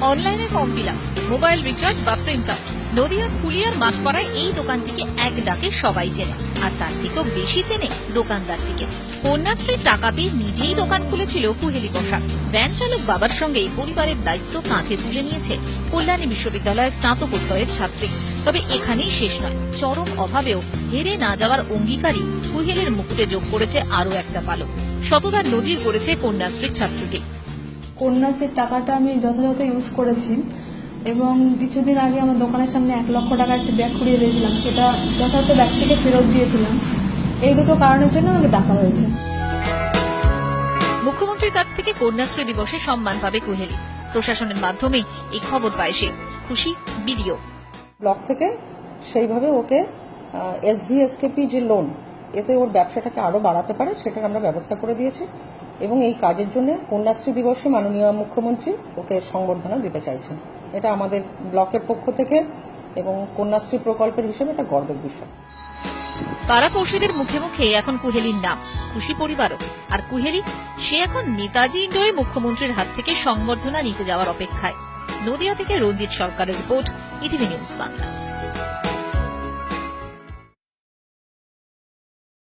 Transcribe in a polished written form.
অনলাইনে form fill up, mobile recharge বা print out. Nadia ফুলিয়ার মাঠপাড়ায় এই দোকানটিকে এক ডাকে সবাই চেনে, আর তার থেকেও বেশি চেনে দোকানদারটিকে। কন্যাশ্রীর টাকা পেয়ে নিজেই দোকান খুলেছিল কুহেলি পোশাক। ভ্যান চালক বাবার সঙ্গে পরিবারের দায়িত্ব কাঁধে তুলে নিয়েছে কল্যাণী বিশ্ববিদ্যালয়ের স্নাতকোত্তরের ছাত্রী। তবে এখানেই শেষ নয়, চরম অভাবেও হেরে না যাওয়ার অঙ্গীকারী কুহেলির মুকুটে যোগ করেছে আরো একটা পালক। শতবার নজির করেছে কন্যাশ্রীর ছাত্রীটি। কন্যাশ্রীর টাকাটা আমি যথাযথ ইউজ করেছি এবং কিছুদিন আগে আমার দোকানের সামনে 1 লক্ষ টাকা একটা ব্যাগ কুড়িয়ে দিয়েছিলাম, সেটা যথাযথ ব্যক্তিকে ফেরত দিয়েছিলাম। এই দুটো কারণের জন্য আমাকে ডাকা হয়েছে। মুখ্যমন্ত্রীর কাছ থেকে কন্যাশ্রী দিবসে সম্মান পাবে কুহেলি। প্রশাসনের মাধ্যমে এই খবর পায় সে। খুশি বিডিও। ব্লক থেকে সেইভাবে ওকে SVSKP যে লোন, এতে ওর ব্যবসাটাকে আরো বাড়াতে পারে সেটার আমরা ব্যবস্থা করে দিয়েছি এবং এই কাজের জন্য কন্যাশ্রী দিবসে মাননীয় মুখ্যমন্ত্রী ওকে সংবর্ধনা দিতে চাইছেন। এটা আমাদের ব্লকের পক্ষ থেকে এবং কন্যাশ্রী প্রকল্পের হিসেবে এটা গর্বের বিষয়। পাড়া পড়শিদের মুখে মুখে এখন কুহেলির নাম, খুশি পরিবারও। আর কুহেলি সে এখন নেতাজি ইন্ডোরে মুখ্যমন্ত্রীর হাত থেকে সংবর্ধনা নিতে যাওয়ার অপেক্ষায়। নদিয়া থেকে রঞ্জিত সরকারের রিপোর্ট, ইটিভি নিউজ বাংলা।